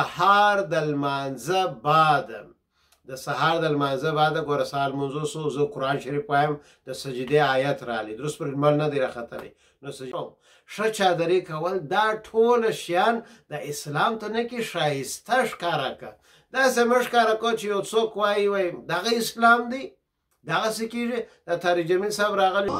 سهار د لمانځه بعد د سهار د لمانځه بعد ګوره سهار لمونځ وسو زه قرآن شریف وایم د سجدې آیت راغلی درست پر لمر نه دی راختلی نو ښه چادري کول دا ټوله شیان د اسلام ته نه کې ښایسته ښکاره که داسې مه ښکاره کوه چې یو څوک وایي دغه اسلام دی دغسې کېږي د طارق جمیل صاحب راغلی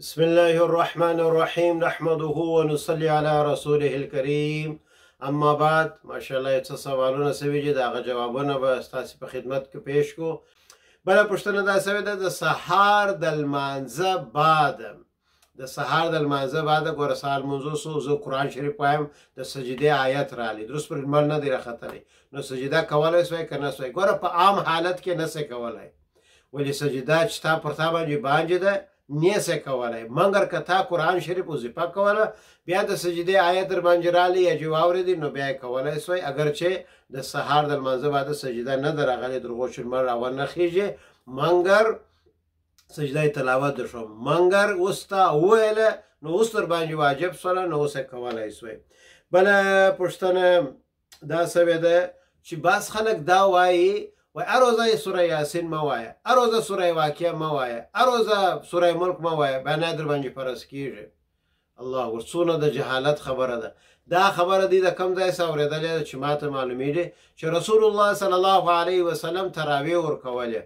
بسم الله الرحمن الرحیم نحمده ونصلي على رسوله الكریم اما بعد ماشاءالله څه سوالونه سوي چې د هغه جوابونه به ستاسې په خدمت کې پیش کړو بله پوښتنه دا سوې ده د سهار د لمانځه بعد د سهار د لمانځه بعد ګوره سهار لمونځ وسو زه قرآن شریف وایم د سجدې آیت راغلی درست پر لمر نه دی راختلی نو سجده کولی سوی که نه سوی ګوره په عام حالت کې نسې کولی ولې سجده چې تا پر تا باندې ده نیسه کولای مګر که تا قرآن شریف وظیفه کوله بیا د سجدې آیت در باندې راغلی یا چې واورېدې نو بیا یې کولی سوی اگر چې د سهار د لمانځه بعد سجده نه ده راغلې د هغو چې لمر راونه خیږي مګر سجده تلاوت در شو مګر اوس تا وویله نو اوس در باندې واجب سوله نو اوس یې کولی سوی بله پوښتنه دا سوې ده چې بعض خلک دا وایي هر روزه سوره یاسین مه وایه هر روزه سوره واقعه مه وایه هر روزه سوره ملک مه وایه بیا نه در باندې فرض کېږي الله ورڅونه د جهالت خبره ده دا خبره دی د کم ځای څخه اورېدلې ده چې ما ته معلومېږي چې رسول الله صلی الله علیه وسلم تراویح ورکولې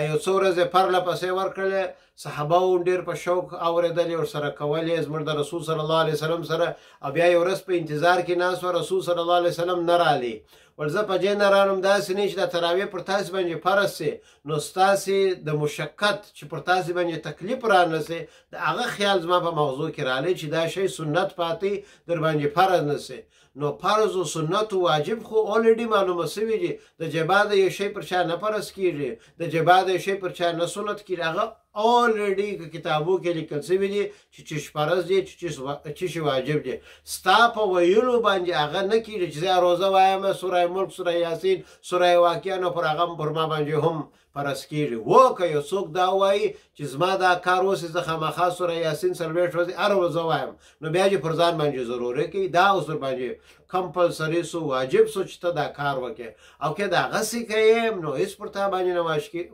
یو څو ورځې پرله پسې ورکړلې صحابه هم ډېر په شوق اورېدلې ورسره کولې زموږ د رسول صلی الله علیه وسلم سره او بیا یو ورځ په انتظار کې ناست وه رسول صلی الله علیه وسلم نه رالی ول زه په دې نه رانم داسې نه چې د تراویح پر تاسې باندې فرض سي نو ستاسې د مشقت چې پر تاسې باندې تکلیف رانه سي د هغه خیال زما په مغزو کې رالی چې دا شی سنت پاتې در باندې فرض نه سي نو فرض و سنت و واجب خو اولریډي معلومه سوي دي د جبا د یو شی پر چا نه فرض کېږي د جبا د یو شی پر چا نه سنت کېږي هغه اولریډي کتابو کې لیکل سوي دي چې فرض دي چې واجب دي ستا په ویلو باندې هغه نه کېږي چې زه روزه وایم سوره ملک سوره یاسین سوره واقعه نو پر هغه پر ما باندې هم فرض کېږي و که یو څوک دا وایي چې زما دا کار اوس زه خامخا سوره یاسین څلوېښت ورځې هره ورځ وایم نو بیا چې پر ځان باندې ضروري کوي دا اوس در باندې کمپلسري سو واجب سو چې ته دا کار وکړې او که د هغسې کوې نو هېڅ پر تا باندې نه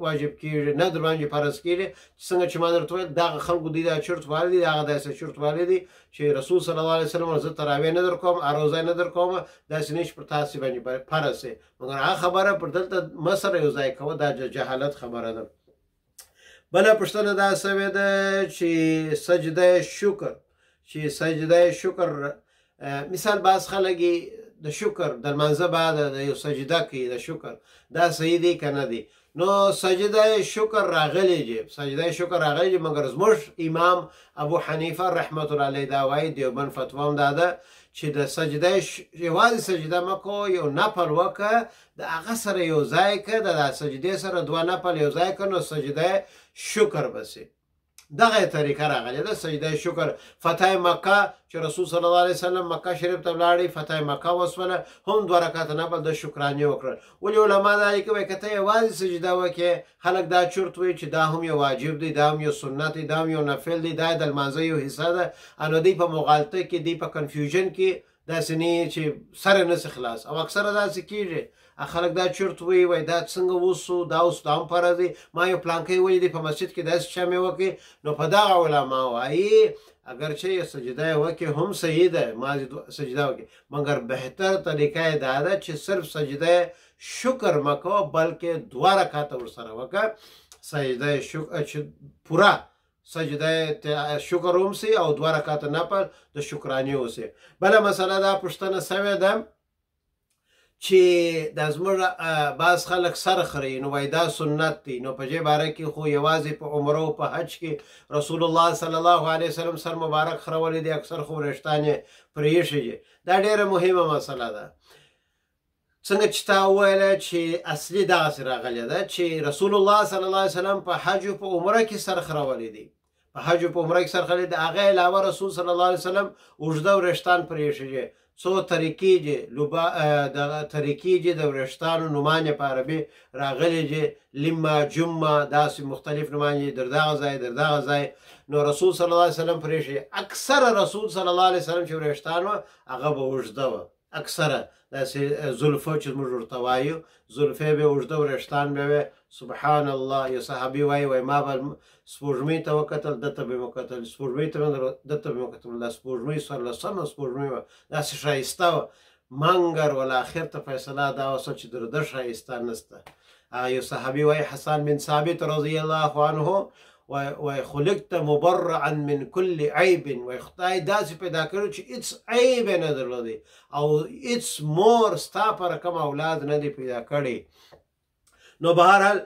واجب کېږي نه در باندې فرض کېږي څنګه چې ما درته ویل دغه خلکو دوی دا چرت والی دي هغه داسې چرت والی دي چې رسول صلی الله علیه وسلم زه تراویح نه در کوم روزه نه در کوم داسې نه چې پر تاسې باندې فرض سي مګر هغه خبره پر دلته مه سره یو ځای کوه دا جهالت خبره ده بله پوښتنه دا سوې ده چې سجده شکر مثال بعض خلک د شکر د لمانځه بعد د یو سجده کوي د شکر دا صحیح دی که نه دی نو سجده شکر راغلی دی مګر زموږ امام ابو حنیفه رحمت الله علیه دا وایي دیوبند فتوا هم دا ده چې د سجده یوازې سجده مه کوه یو نفل وکړه د هغه سره یو ځای که د سجدې سره دوه نفل یو ځای که نو سجده شکر به سي دغه طریقه راغلی ده سجده شکر فتح مکه چې رسول صلی الله علیه وسلم مکه شریف ته ولاړی فتح مکه وسوله هم دوه رکعته نفل د شکرانې وکړل ولې علما دا لیکي وایي که ته یوازې سجده وکړې خلک دا چرت وایي چې دا هم یو واجب دی دا هم یو سنت دی دا هم یو نفل دی دا د لمانځه یو حصه ده نو دوی په مغالطه کې دوی په کنفیوژن کې داسې نه چې سره نسي خلاص او اکثره داسې کېږي خلک دا چرت وایي دا څنګه وسو دا اوس دا هم فرض دی ما یو پلانکی ولیدی په مسجد کې داسې چا مې وکړي نو په دغه علما وایي اگر چې یو سجده یې وکړي هم صحیح ده ما سجده وکړي مګر بهتر طریقه یې دا ده چې صرف سجده شکر مه کوه بلکې دوه رکعته ورسره وکړه سجده شکر پوره سجده شکر هم سي او دوه رکعته نفل د شکرانې وسي بله مسله دا پوښتنه سوې ده چې دا زموږ بعض خلک سر خوري نو وایي دا سنت دی نو په دې باره کې خو یوازې په عمره او په حج کې رسول الله صلی الله علیه وسلم سر مبارک خرولی دی اکثر خو وریښتان یې پرېښي دي دا ډېره مهمه مسله ده څنګه چې تا وویله چې اصلي دغسې راغلې ده چې رسول الله صلی الله علیه وسلم په حج او په عمره کې سر خرولی دی په حج او په عمره کې سر خورلی دی هغه علاوه رسول صلی الله علیه وسلم اوږده وریښتان پرېښي دي څو طریقې چې دغه طریقې چې د وریښتانو نومان په عربي راغلي چې لما جمه داسې مختلف نومان چې در دغه ځای در دغه ځای نو رسول صلی الله علیه وسلم پرېښي اکثره رسول صلی الله علیه وسلم چې وریښتان وه هغه به اوږده وه اکثره داسې زلفه چې موږ ورته وایو زلفې به اوږده وریښتان به وې سبحان الله یو صحابي وایي ما به سپوږمۍ ته وکتل دته به مې وکتل سپوږمۍ ته دته به مې وکتل دا سپوږمۍ څوارلسمه سپوږمۍ وه داسې ښایسته وه مګر ولآخر ته فیصله دا وسوه چې در ده ښایسته نسته یو صحابي وایي حسان بن ثابت رضی الله عنه وای خلقت مبرعا من كل عیب وای خدای داسې پیدا کړو چې هیڅ عیب نه درلودی او هیڅ مور ستا په رقم اولاد نه دی پیدا کړی نو بهرحال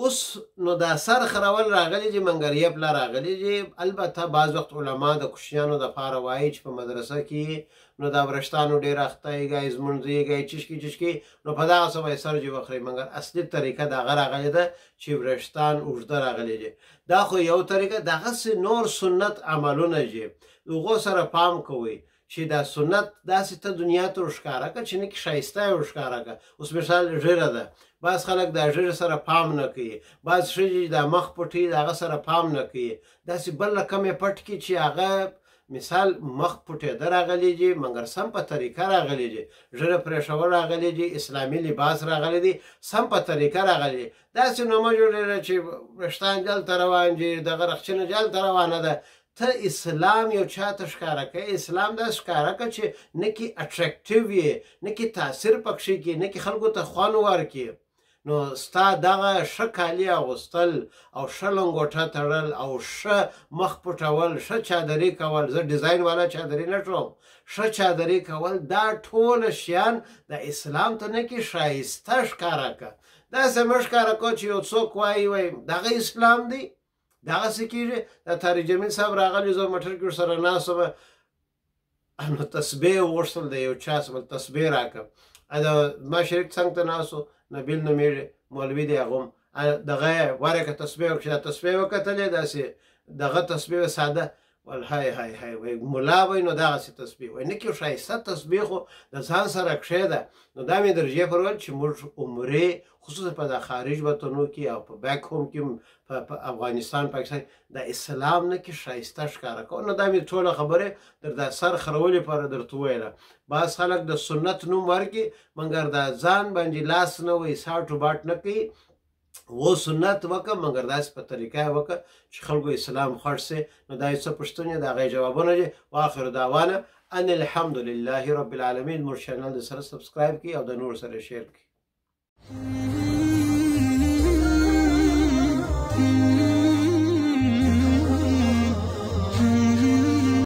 اوس نو دا سر خرول راغلی چې منګریه پلا راغلی چې البته بعض وخت علما د کوشنیانو دپاره وایي چې په مدرسه کې نو دا وریښتانو ډېر اختایږئ زمونځیږئ چشکي نو په دغه څه به یې سر جې وخورئ مګر اصلي طریقه د هغه راغلې ده چې وریښتان اوږده راغلي دي دا خو یو طریقه دغسې نور سنت عملونه چې د هغو سره پام کوئ چې دا سنت داسې ته دنیا ته ورښکاره کړه چې نه کې ښایسته یې ورښکاره کړه اوس مثال ږیره ده بعض خلک دا ږیرې سره پام نه کوي بعض ښځې دا مخ پټوي د هغه سره پام نه کوي داسې بل رقم یې پټ کړي چې هغه مثال مخ پټېده راغلی دي مګر سم په طریقه راغلی دي ږیره پرېښول راغلی دي اسلامي لباس راغلی دی سم په طریقه راغلی دی داسې نو مه جوړېږه چې وریښتان دلته روان دي دغه رخچینه دلته روانه ده ته اسلام یو چاته ښکاره کوي اسلام داسې ښکاره کړه چې نه کې اټریکټیو یې نه کې تاثیر پکښې کړي نه کې خلکو ته خوند ورکړي نو ستا دغه ښه کالي اغوستل او ښه لنګوټه تړل او ښه مخ پټول ښه چادري کول زه ډیزاین والا چادري نه ټوم ښه چادري کول دا ټوله شیان د اسلام ته نه کې ښایسته ښکاره کړه داسې مه ښکاره کړه چې یو څوک وایي دغه اسلام دی دغسې کېږي د طارق جمیل صاحب راغلی زه موټر کې ورسره ناست وم نو تسبیح یې وغوښتل د یو چا څخه تسبیح راکړه ما شریک څنګ ته ناست و نبیل نومېږي مولوي دی هغه هم دغه یې ورکړه تسبیح وکړه چې دا تسبیح وکتلې داسې دغه تسبیح ساده ول های های های وای ملا وای نو دغسې تسبیح وای نه کې ښایسته تسبیح خو د ځان سره کښېږده نو دا مې درجې پر ویل چې موږ عمرې خصوصا په د خارج وطنو کې او په بیک هوم کې په افغانستان پاکستان د اسلام نه کې ښایسته ښکاره کوو نو دا مې ټوله خبرې در دا سر خرولې لپاره درته وویله بعض خلک د سنت نوم ورکړي مګر د ځان باندې لاس نه وایي ساټ و باټ نه کوي و سنت وکړه مګر داسې په طریقه یې وکړه چې خلکو اسلام خوښ سي نو دا یو څه پوښتنې د هغې جوابونه دي واخر دعوانا ان الحمد لله رب العالمین موږ چینل د سره سبسکرایب کړئ او د نور سره شیر کړئ